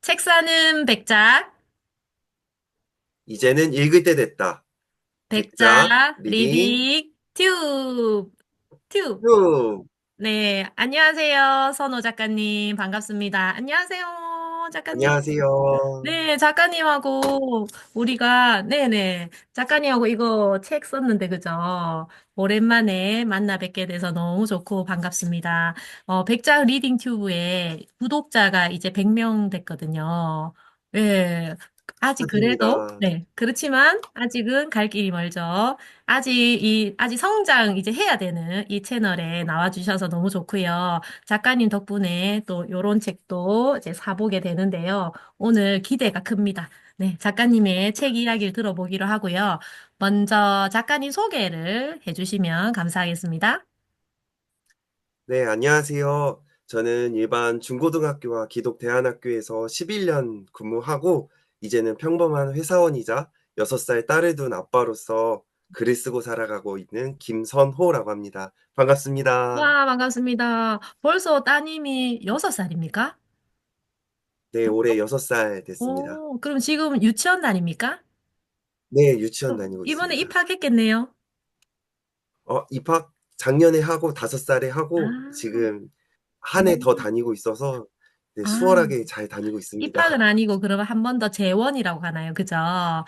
책 사는 백작, 이제는 읽을 때 됐다. 백작 백작 리딩 리딩 튜브. 후. 네, 안녕하세요. 선호 작가님. 반갑습니다. 안녕하세요, 작가님. 안녕하세요. 네, 작가님하고 네네. 작가님하고 이거 책 썼는데, 그죠? 오랜만에 만나 뵙게 돼서 너무 좋고 반갑습니다. 백작 리딩 튜브에 구독자가 이제 100명 됐거든요. 예. 아직 그래도, 축하드립니다. 네. 그렇지만 아직은 갈 길이 멀죠. 아직 성장 이제 해야 되는 이 채널에 나와주셔서 너무 좋고요. 작가님 덕분에 또 요런 책도 이제 사보게 되는데요. 오늘 기대가 큽니다. 네, 작가님의 책 이야기를 들어보기로 하고요. 먼저 작가님 소개를 해주시면 감사하겠습니다. 네, 안녕하세요. 저는 일반 중고등학교와 기독대안학교에서 11년 근무하고 이제는 평범한 회사원이자 6살 딸을 둔 아빠로서 글을 쓰고 살아가고 있는 김선호라고 합니다. 반갑습니다. 와, 반갑습니다. 벌써 따님이 6살입니까? 네, 올해 6살 됐습니다. 오, 그럼 지금 유치원 다닙니까? 네, 유치원 그럼 다니고 이번에 있습니다. 입학했겠네요. 입학 작년에 하고 5살에 아, 하고 지금 한 해 더 오, 다니고 있어서 네, 아. 수월하게 잘 다니고 입학은 있습니다. 아니고 그러면 한 번 더 재원이라고 하나요? 그죠? 아,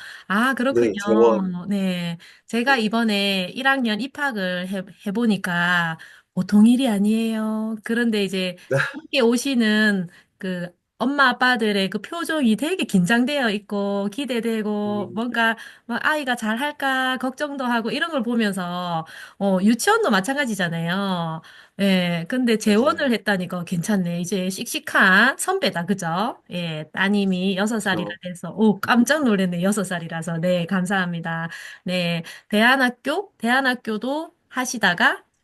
네, 재원. 그렇군요. 네. 제가 이번에 1학년 입학을 해보니까 보통 일이 아니에요. 그런데 이제 함께 오시는 그 엄마 아빠들의 그 표정이 되게 긴장되어 있고 기대되고 음, 뭔가 막 아이가 잘 할까 걱정도 하고 이런 걸 보면서 유치원도 마찬가지잖아요. 예, 근데 재혼을 맞아요. 했다니까 괜찮네. 이제 씩씩한 선배다, 그죠? 예, 따님이 6살이라 그쵸. 해서, 오, 깜짝 놀랐네, 6살이라서. 네, 감사합니다. 네, 대안학교도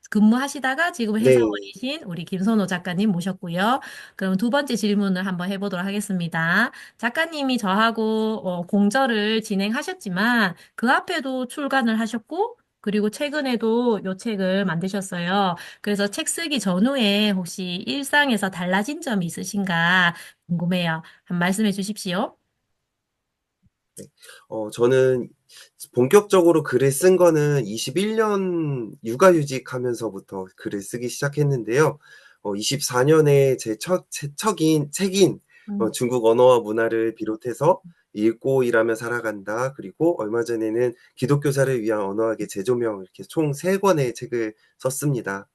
근무하시다가 지금 네, 회사원이신 우리 김선호 작가님 모셨고요. 그럼 두 번째 질문을 한번 해보도록 하겠습니다. 작가님이 저하고 공저를 진행하셨지만 그 앞에도 출간을 하셨고, 그리고 최근에도 요 책을 만드셨어요. 그래서 책 쓰기 전후에 혹시 일상에서 달라진 점이 있으신가 궁금해요. 한 말씀해 주십시오. 네. 저는 본격적으로 글을 쓴 거는 21년 육아휴직하면서부터 글을 쓰기 시작했는데요. 24년에 제 책인 음, 중국 언어와 문화를 비롯해서 읽고 일하며 살아간다. 그리고 얼마 전에는 기독교사를 위한 언어학의 재조명 이렇게 총 3권의 책을 썼습니다.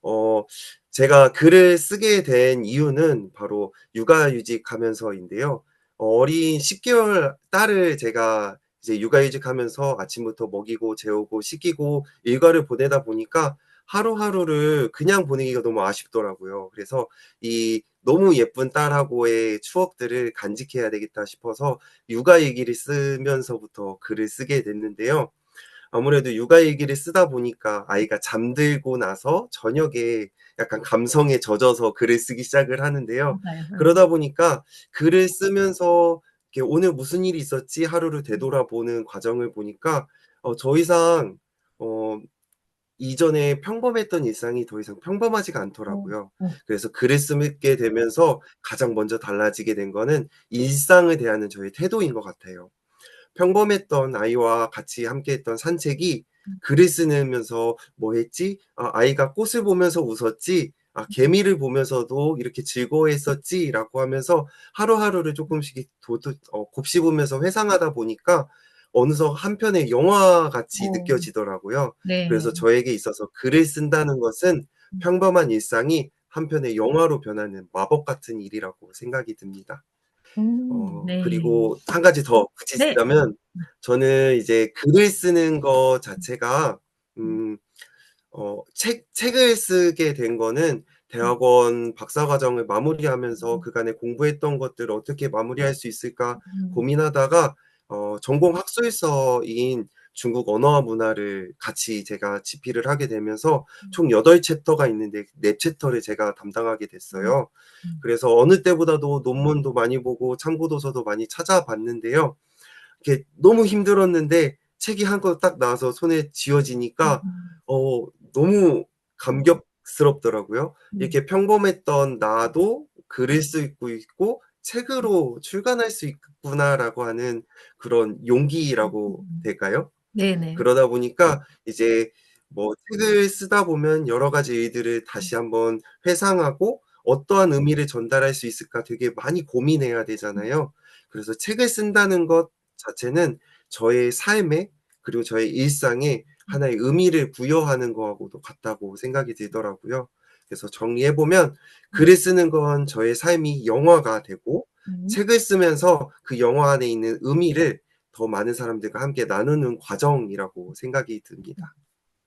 어, 제가 글을 쓰게 된 이유는 바로 육아휴직하면서인데요. 어린 10개월 딸을 제가 이제 육아휴직하면서 아침부터 먹이고 재우고 씻기고 일과를 보내다 보니까 하루하루를 그냥 보내기가 너무 아쉽더라고요. 그래서 이 너무 예쁜 딸하고의 추억들을 간직해야 되겠다 싶어서 육아 얘기를 쓰면서부터 글을 쓰게 됐는데요. 아무래도 육아일기를 쓰다 보니까 아이가 잠들고 나서 저녁에 약간 감성에 젖어서 글을 쓰기 시작을 하는데요. 맞아요. 그러다 보니까 글을 쓰면서 이렇게 오늘 무슨 일이 있었지 하루를 되돌아보는 과정을 보니까 더 이상 어, 이전에 평범했던 일상이 더 이상 평범하지가 어, 않더라고요. 어, 그래서 글을 쓰게 되면서 가장 먼저 달라지게 된 거는 일상을 대하는 저의 태도인 것 같아요. 평범했던 아이와 같이 함께했던 산책이 글을 쓰면서 뭐 했지? 아이가 꽃을 보면서 웃었지? 개미를 보면서도 이렇게 즐거워했었지? 라고 하면서 하루하루를 조금씩 곱씹으면서 회상하다 보니까 어느덧 한편의 영화 같이 어, 느껴지더라고요. 네. 그래서 저에게 있어서 글을 쓴다는 것은 평범한 일상이 한편의 영화로 변하는 마법 같은 일이라고 생각이 듭니다. 네. 그리고 한 가지 더 네. 붙이자면 저는 이제 글을 쓰는 거 자체가 책을 쓰게 된 거는 대학원 박사과정을 마무리하면서 그간에 공부했던 것들을 어떻게 마무리할 수 있을까 음, 고민하다가 전공 학술서인 중국 언어와 문화를 같이 제가 집필을 하게 되면서 총 8챕터가 있는데 4챕터를 제가 담당하게 음, 됐어요. 음, 그래서 어느 때보다도 논문도 많이 보고 참고도서도 많이 찾아봤는데요. 이게 너무 힘들었는데 책이 한 권 딱 나와서 손에 쥐어지니까 음, 어, 너무 감격스럽더라고요. 음, 이렇게 평범했던 나도 글을 쓰고 있고 책으로 출간할 수 있구나라고 하는 그런 용기라고 될까요? 네네. 그러다 보니까 이제 뭐 책을 쓰다 보면 여러 가지 일들을 다시 한번 회상하고 어떠한 의미를 전달할 수 있을까 되게 많이 고민해야 되잖아요. 그래서 책을 쓴다는 것 자체는 저의 삶에 그리고 저의 일상에 하나의 의미를 부여하는 거하고도 같다고 생각이 들더라고요. 그래서 정리해 보면 글을 쓰는 건 저의 삶이 영화가 되고 음. 책을 쓰면서 그 영화 안에 있는 의미를 더 많은 사람들과 함께 나누는 과정이라고 생각이 듭니다.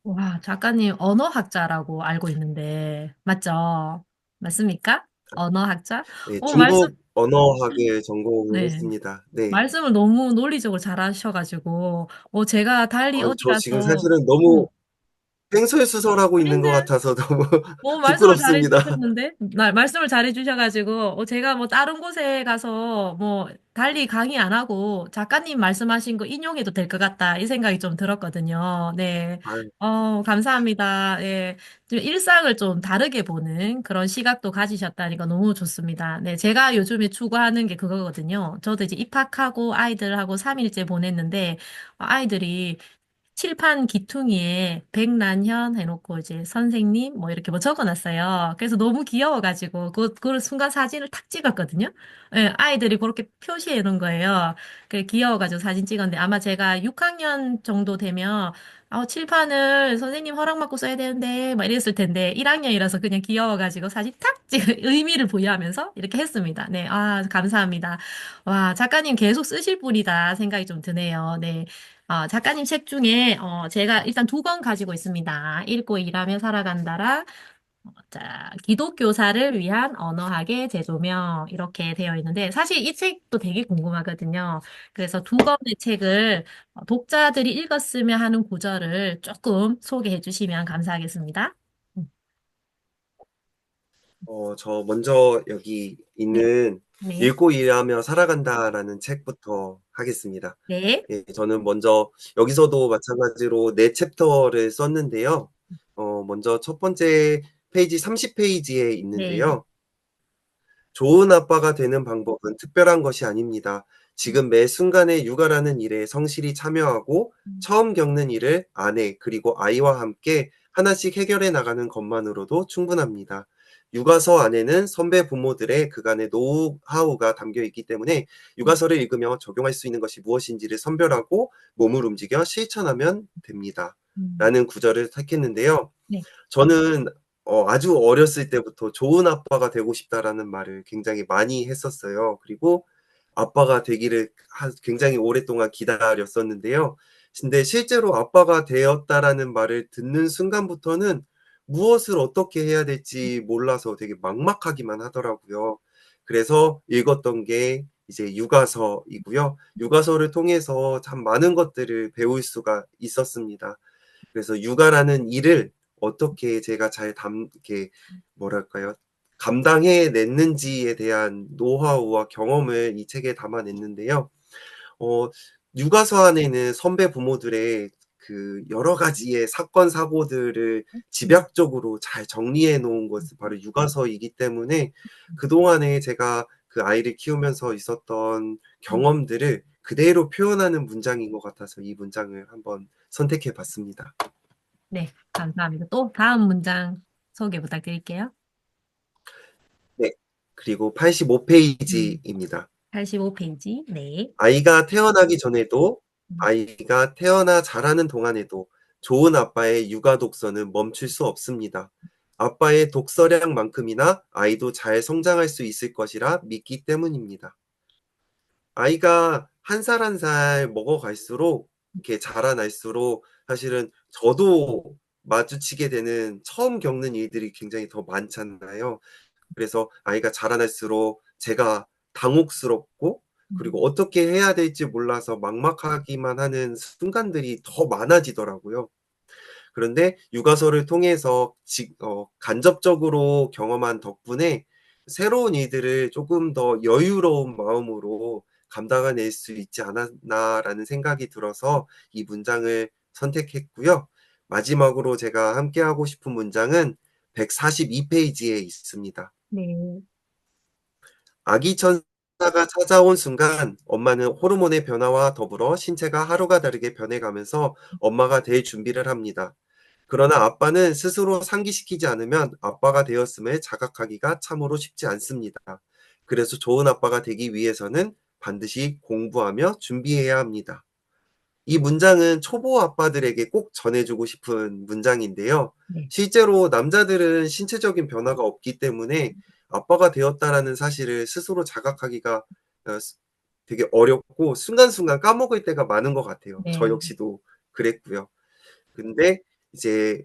와, 작가님 언어학자라고 알고 있는데, 맞죠? 맞습니까? 언어학자? 네, 말씀, 중국 언어학을 전공을 네. 했습니다. 네. 말씀을 너무 논리적으로 잘하셔가지고, 제가 달리 어디 저 지금 가서, 사실은 음, 너무 횡설수설하고 있는 것 아닌데? 같아서 너무 말씀을 부끄럽습니다. 잘해주셨는데? 말씀을 잘해주셔가지고, 제가 뭐 다른 곳에 가서 뭐 달리 강의 안 하고 작가님 말씀하신 거 인용해도 될 것 같다. 이 생각이 좀 들었거든요. 네. 아유, 감사합니다. 예. 좀 일상을 좀 다르게 보는 그런 시각도 가지셨다니까 너무 좋습니다. 네. 제가 요즘에 추구하는 게 그거거든요. 저도 이제 입학하고 아이들하고 3일째 보냈는데, 아이들이 칠판 기퉁이에 백난현 해놓고 이제 선생님 뭐 이렇게 뭐 적어놨어요. 그래서 너무 귀여워가지고 그 순간 사진을 탁 찍었거든요. 예, 아이들이 그렇게 표시해 놓은 거예요. 그래 귀여워가지고 사진 찍었는데 아마 제가 6학년 정도 되면 칠판을 선생님 허락 받고 써야 되는데 막 이랬을 텐데 1학년이라서 그냥 귀여워가지고 사진 탁 찍, 의미를 부여하면서 이렇게 했습니다. 네, 감사합니다. 와, 작가님 계속 쓰실 분이다 생각이 좀 드네요. 네. 작가님 책 중에 제가 일단 두 권 가지고 있습니다. 읽고 일하며 살아간다라. 자, 기독교사를 위한 언어학의 재조명 이렇게 되어 있는데 사실 이 책도 되게 궁금하거든요. 그래서 두 권의 책을 독자들이 읽었으면 하는 구절을 조금 소개해 주시면 감사하겠습니다. 음, 저 먼저 여기 네, 있는 네, 읽고 일하며 살아간다라는 책부터 하겠습니다. 네, 예, 저는 먼저 여기서도 마찬가지로 네 챕터를 썼는데요. 먼저 첫 번째 페이지 30페이지에 네. 있는데요. 좋은 아빠가 되는 방법은 특별한 것이 아닙니다. 지금 매 순간에 육아라는 일에 성실히 참여하고 처음 겪는 일을 아내 그리고 아이와 함께 하나씩 해결해 나가는 것만으로도 충분합니다. 육아서 안에는 선배 부모들의 그간의 노하우가 담겨 있기 때문에 육아서를 읽으며 적용할 수 있는 것이 무엇인지를 선별하고 몸을 움직여 실천하면 됩니다. 음, 라는 구절을 택했는데요. 네. 저는 아주 어렸을 때부터 좋은 아빠가 되고 싶다라는 말을 굉장히 많이 했었어요. 그리고 아빠가 되기를 굉장히 오랫동안 기다렸었는데요. 근데 실제로 아빠가 되었다라는 말을 듣는 순간부터는 무엇을 어떻게 해야 될지 몰라서 되게 막막하기만 하더라고요. 그래서 읽었던 게 이제 육아서이고요. 육아서를 통해서 참 많은 것들을 배울 수가 있었습니다. 그래서 육아라는 일을 어떻게 제가 이렇게 뭐랄까요? 감당해 냈는지에 대한 노하우와 경험을 이 책에 담아냈는데요. 어, 육아서 안에는 선배 부모들의 그 여러 가지의 사건, 사고들을 집약적으로 잘 정리해 놓은 것이 바로 육아서이기 때문에 그동안에 제가 그 아이를 키우면서 있었던 경험들을 그대로 표현하는 문장인 것 같아서 이 문장을 한번 선택해 봤습니다. 네, 감사합니다. 또 다음 문장 소개 부탁드릴게요. 네. 그리고 85 음, 페이지입니다. 85페이지. 네. 아이가 태어나기 전에도 음, 아이가 태어나 자라는 동안에도 좋은 아빠의 육아 독서는 멈출 수 없습니다. 아빠의 독서량만큼이나 아이도 잘 성장할 수 있을 것이라 믿기 때문입니다. 아이가 한 살 한 살 먹어갈수록 이렇게 자라날수록 사실은 저도 마주치게 되는 처음 겪는 일들이 굉장히 더 많잖아요. 그래서 아이가 자라날수록 제가 당혹스럽고 그리고 어떻게 해야 될지 몰라서 막막하기만 하는 순간들이 더 많아지더라고요. 그런데 육아서를 통해서 간접적으로 경험한 덕분에 새로운 일들을 조금 더 여유로운 마음으로 감당해낼 수 있지 않았나라는 생각이 들어서 이 문장을 선택했고요. 마지막으로 제가 함께 하고 싶은 문장은 142페이지에 있습니다. 네. 아기 가 찾아온 순간 엄마는 호르몬의 변화와 더불어 신체가 하루가 다르게 변해가면서 엄마가 될 준비를 합니다. 그러나 아빠는 스스로 상기시키지 않으면 아빠가 되었음을 자각하기가 참으로 쉽지 않습니다. 그래서 좋은 아빠가 되기 위해서는 반드시 공부하며 준비해야 합니다. 이 문장은 초보 아빠들에게 꼭 전해주고 싶은 문장인데요. 네. 실제로 남자들은 신체적인 변화가 없기 때문에 아빠가 되었다라는 사실을 스스로 자각하기가 되게 어렵고 순간순간 까먹을 때가 많은 것 같아요. 저 네. 역시도 그랬고요. 근데 이제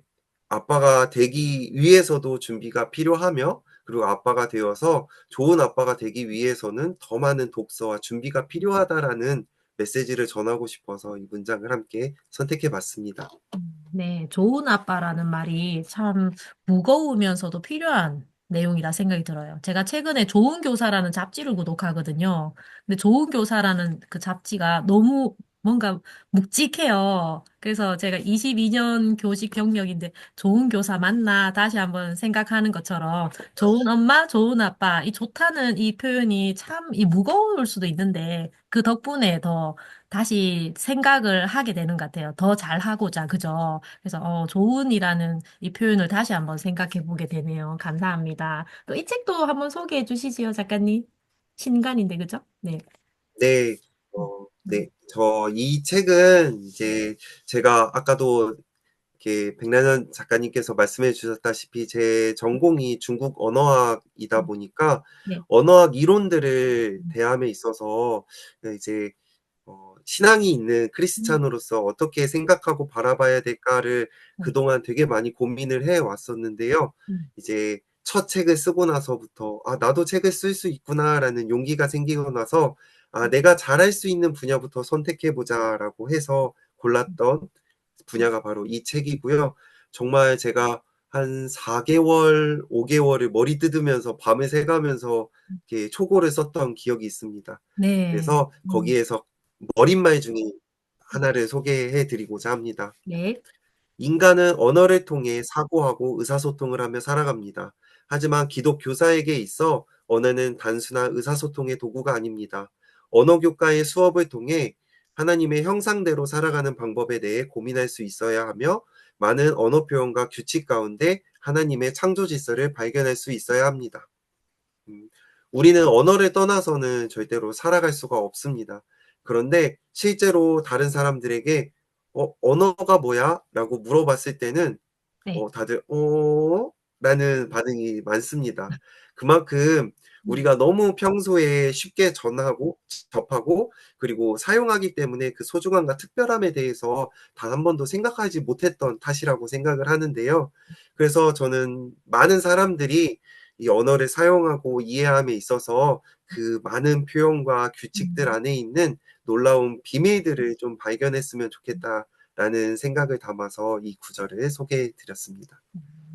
아빠가 되기 위해서도 준비가 필요하며, 그리고 아빠가 되어서 좋은 아빠가 되기 위해서는 더 많은 독서와 준비가 필요하다라는 메시지를 전하고 싶어서 이 문장을 함께 선택해 봤습니다. 네, 좋은 아빠라는 말이 참 무거우면서도 필요한 내용이라 생각이 들어요. 제가 최근에 좋은 교사라는 잡지를 구독하거든요. 근데 좋은 교사라는 그 잡지가 너무 뭔가 묵직해요. 그래서 제가 22년 교직 경력인데 좋은 교사 맞나 다시 한번 생각하는 것처럼 좋은 엄마, 좋은 아빠, 이 좋다는 이 표현이 참 이 무거울 수도 있는데 그 덕분에 더 다시 생각을 하게 되는 것 같아요. 더 잘하고자, 그죠? 그래서, 좋은이라는 이 표현을 다시 한번 생각해 보게 되네요. 감사합니다. 또 이 책도 한번 소개해 주시지요, 작가님? 신간인데, 그죠? 네. 네. 네. 저 이 책은 이제 제가 아까도 이렇게 백나연 작가님께서 말씀해 주셨다시피 제 전공이 중국 언어학이다 음, 보니까 네. 언어학 이론들을 음, 대함에 있어서 이제 신앙이 있는 음, 크리스찬으로서 어떻게 생각하고 바라봐야 될까를 네. 그동안 되게 많이 고민을 해 왔었는데요. 음, 이제 첫 책을 쓰고 나서부터 '아 나도 책을 쓸 수 있구나.'라는 용기가 생기고 나서 '아 내가 잘할 수 있는 분야부터 선택해 보자.'라고 해서 골랐던 분야가 바로 이 책이고요. 정말 제가 한 4개월, 5개월을 머리 뜯으면서 밤을 새가면서 이렇게 초고를 썼던 기억이 있습니다. 네. 그래서 거기에서 머릿말 중에 하나를 소개해 드리고자 합니다. 네. 인간은 언어를 통해 사고하고 의사소통을 하며 살아갑니다. 하지만 기독 교사에게 있어 언어는 단순한 의사소통의 도구가 아닙니다. 언어 교과의 수업을 통해 하나님의 형상대로 살아가는 방법에 대해 고민할 수 있어야 하며, 많은 언어 표현과 규칙 가운데 하나님의 창조 질서를 발견할 수 있어야 합니다. 음, 우리는 언어를 떠나서는 절대로 살아갈 수가 없습니다. 그런데 실제로 다른 사람들에게 언어가 뭐야? 라고 물어봤을 때는 네. 다들 라는 반응이 많습니다. 그만큼 음, 우리가 너무 평소에 쉽게 전하고 접하고 그리고 사용하기 때문에 그 소중함과 특별함에 대해서 단 한 번도 생각하지 못했던 탓이라고 생각을 하는데요. 그래서 저는 많은 사람들이 이 언어를 사용하고 이해함에 있어서 그 많은 표현과 규칙들 음. 안에 있는 놀라운 비밀들을 좀 발견했으면 좋겠다라는 생각을 담아서 이 구절을 소개해 드렸습니다.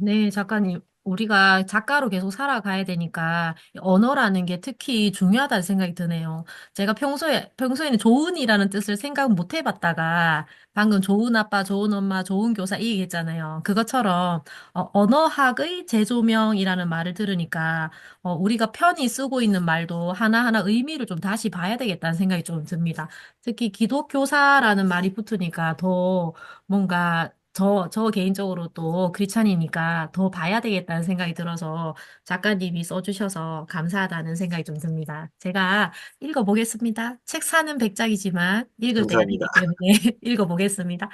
네, 작가님. 우리가 작가로 계속 살아가야 되니까 언어라는 게 특히 중요하다는 생각이 드네요. 제가 평소에는 좋은이라는 뜻을 생각 못 해봤다가 방금 좋은 아빠, 좋은 엄마, 좋은 교사 이 얘기했잖아요. 그것처럼 언어학의 재조명이라는 말을 들으니까 우리가 편히 쓰고 있는 말도 하나하나 의미를 좀 다시 봐야 되겠다는 생각이 좀 듭니다. 특히 기독교사라는 말이 붙으니까 더 뭔가 저 개인적으로 또 크리스찬이니까 더 봐야 되겠다는 생각이 들어서 작가님이 써주셔서 감사하다는 생각이 좀 듭니다. 제가 읽어보겠습니다. 책 사는 백작이지만 읽을 때가 감사합니다. 되기 때문에 읽어보겠습니다.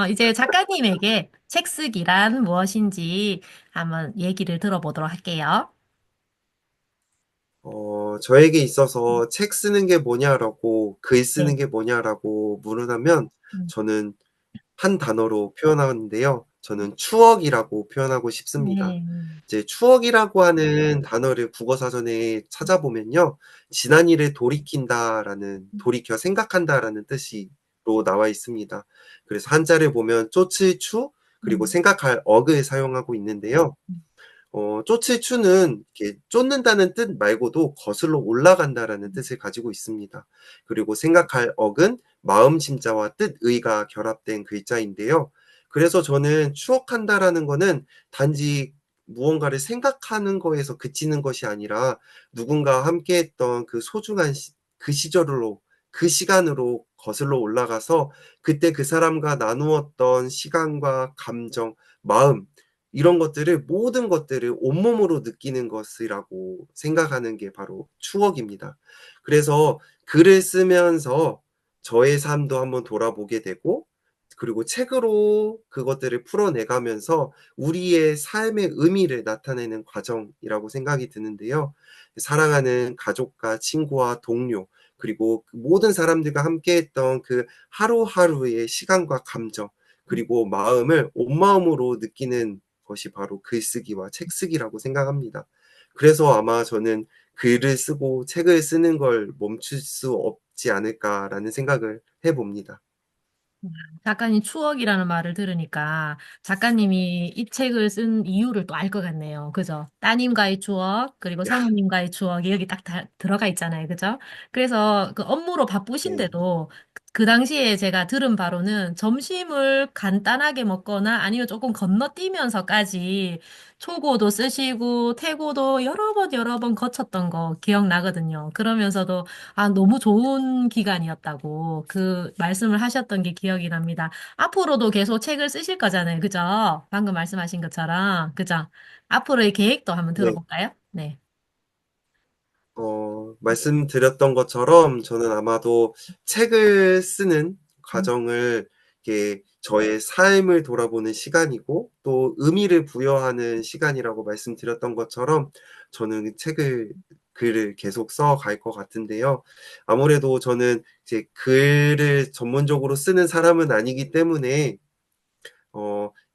이제 작가님에게 책 쓰기란 무엇인지 한번 얘기를 들어보도록 할게요. 저에게 있어서 책 쓰는 게 뭐냐라고, 글 쓰는 네. 게 뭐냐라고 물으라면 음, 저는 한 단어로 표현하는데요. 저는 추억이라고 표현하고 싶습니다. 네. 이제 추억이라고 하는 단어를 국어사전에 찾아보면요. 지난 일을 돌이킨다라는, 돌이켜 생각한다라는 뜻으로 나와 있습니다. 그래서 한자를 보면 쫓을 추, 그리고 음, 생각할 억을 사용하고 있는데요. 쫓을 추는 이렇게 쫓는다는 뜻 말고도 거슬러 올라간다라는 뜻을 가지고 있습니다. 그리고 생각할 억은 마음 심자와 뜻, 의가 결합된 글자인데요. 그래서 저는 추억한다라는 거는 단지 무언가를 생각하는 거에서 그치는 것이 아니라 누군가와 함께했던 그 소중한 그 시절로 그 시간으로 거슬러 올라가서 그때 그 사람과 나누었던 시간과 감정, 마음 이런 것들을 모든 것들을 온몸으로 느끼는 것이라고 생각하는 게 바로 추억입니다. 그래서 글을 쓰면서 저의 삶도 한번 돌아보게 되고 그리고 책으로 그것들을 풀어내가면서 우리의 삶의 의미를 나타내는 과정이라고 생각이 드는데요. 사랑하는 가족과 친구와 동료, 그리고 그 모든 사람들과 함께했던 그 하루하루의 시간과 감정, 그리고 마음을 온마음으로 느끼는 것이 바로 글쓰기와 책쓰기라고 생각합니다. 그래서 아마 저는 글을 쓰고 책을 쓰는 걸 멈출 수 없지 않을까라는 생각을 해봅니다. 작가님 추억이라는 말을 들으니까 작가님이 이 책을 쓴 이유를 또 알 것 같네요. 그죠? 따님과의 추억, 그리고 야, 사모님과의 추억이 여기 딱 들어가 있잖아요. 그죠? 그래서 그 업무로 네. 바쁘신데도 그 당시에 제가 들은 바로는 점심을 간단하게 먹거나 아니면 조금 건너뛰면서까지 초고도 쓰시고 태고도 여러 번 거쳤던 거 기억나거든요. 그러면서도 아, 너무 좋은 기간이었다고 그 말씀을 하셨던 게 기억이 납니다. 앞으로도 계속 책을 쓰실 거잖아요. 그죠? 방금 말씀하신 것처럼. 그죠? 앞으로의 계획도 한번 네. 들어볼까요? 네. 말씀드렸던 것처럼 저는 아마도 책을 쓰는 음, 과정을 이렇게 저의 삶을 돌아보는 시간이고 또 의미를 부여하는 시간이라고 말씀드렸던 것처럼 저는 글을 계속 써갈 것 같은데요. 아무래도 저는 이제 글을 전문적으로 쓰는 사람은 아니기 때문에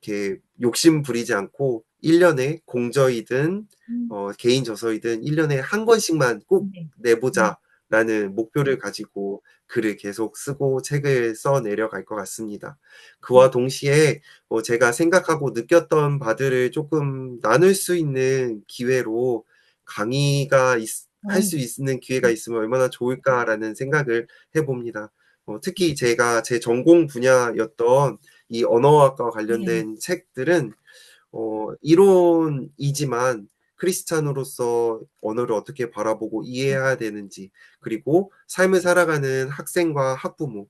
이렇게 욕심 부리지 않고 1년에 공저이든 음, 개인 저서이든 1년에 한 권씩만 꼭 네. 음, 내보자라는 목표를 가지고 글을 계속 쓰고 책을 써 내려갈 것 같습니다. 음, 그와 동시에 제가 생각하고 느꼈던 바들을 조금 나눌 수 있는 기회로 강의가 할 어, 수 있는 기회가 있으면 얼마나 좋을까라는 생각을 해봅니다. 특히 제가 제 전공 분야였던 이 언어학과 네. 관련된 책들은 이론이지만 크리스찬으로서 언어를 어떻게 바라보고 이해해야 되는지, 그리고 삶을 살아가는 학생과 학부모,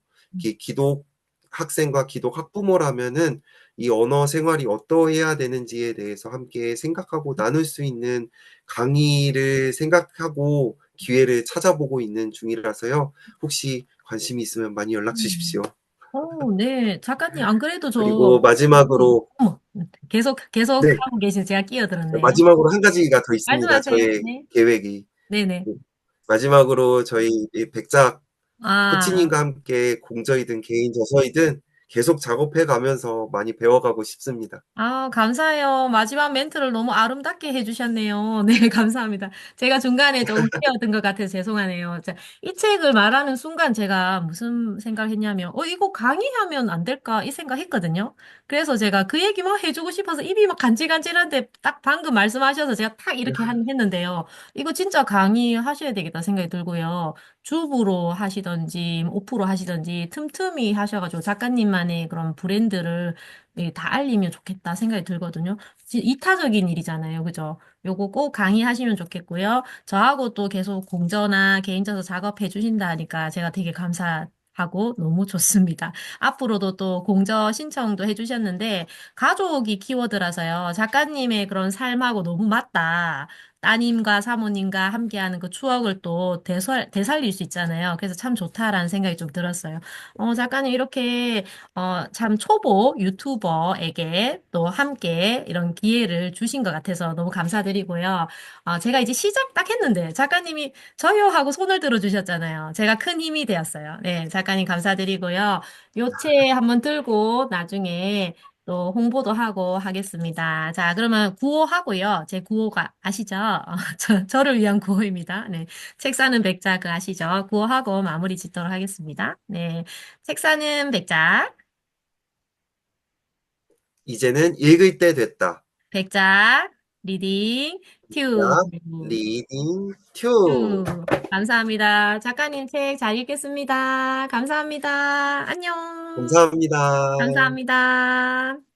기독 학생과 기독 학부모라면은 이 언어 생활이 어떠해야 되는지에 대해서 함께 생각하고 나눌 수 있는 강의를 생각하고 기회를 찾아보고 있는 중이라서요. 혹시 관심이 있으면 많이 연락 음. 주십시오. 네. 작가님, 안 그래도 그리고 네. 마지막으로 어머, 계속 네, 하고 계신 제가 끼어들었네요. 마지막으로 한 가지가 더 있습니다. 말씀하세요. 저의 네. 계획이. 네네. 네, 마지막으로 저희 이 백작 아, 코치님과 함께 공저이든 개인 저서이든 계속 작업해 가면서 많이 배워가고 싶습니다. 아, 감사해요. 마지막 멘트를 너무 아름답게 해주셨네요. 네, 감사합니다. 제가 중간에 조금 끼어든 것 같아서 죄송하네요. 자, 이 책을 말하는 순간 제가 무슨 생각을 했냐면, 이거 강의하면 안 될까? 이 생각 했거든요. 그래서 제가 그 얘기 막 해주고 싶어서 입이 막 간질간질한데 딱 방금 말씀하셔서 제가 탁 이렇게 했는데요. 이거 진짜 강의하셔야 되겠다 생각이 들고요. 주부로 하시던지, 오프로 하시던지, 틈틈이 하셔가지고 작가님만의 그런 브랜드를 다 알리면 좋겠다 생각이 들거든요. 이타적인 일이잖아요. 그죠? 요거 꼭 강의하시면 좋겠고요. 저하고 또 계속 공저나 개인적으로 작업해 주신다 하니까 제가 되게 감사하고 너무 좋습니다. 앞으로도 또 공저 신청도 해주셨는데 가족이 키워드라서요. 작가님의 그런 삶하고 너무 맞다. 따님과 사모님과 함께하는 그 추억을 또 되살릴 수 있잖아요. 그래서 참 좋다라는 생각이 좀 들었어요. 작가님 이렇게 참 초보 유튜버에게 또 함께 이런 기회를 주신 것 같아서 너무 감사드리고요. 제가 이제 시작 딱 했는데 작가님이 저요 하고 손을 들어주셨잖아요. 제가 큰 힘이 되었어요. 네, 작가님 감사드리고요. 요체 한번 들고 나중에 또 홍보도 하고 하겠습니다. 자, 그러면 구호하고요. 제 구호가 아시죠? 저를 위한 구호입니다. 네. 책 사는 백자 그 아시죠? 구호하고 마무리 짓도록 하겠습니다. 네. 책 사는 백자. 이제는 읽을 때 됐다. 백작, 리딩, 튜. 자, 리딩 튜. 튜. 감사합니다. 작가님 책 잘 읽겠습니다. 감사합니다. 안녕. 감사합니다. 감사합니다.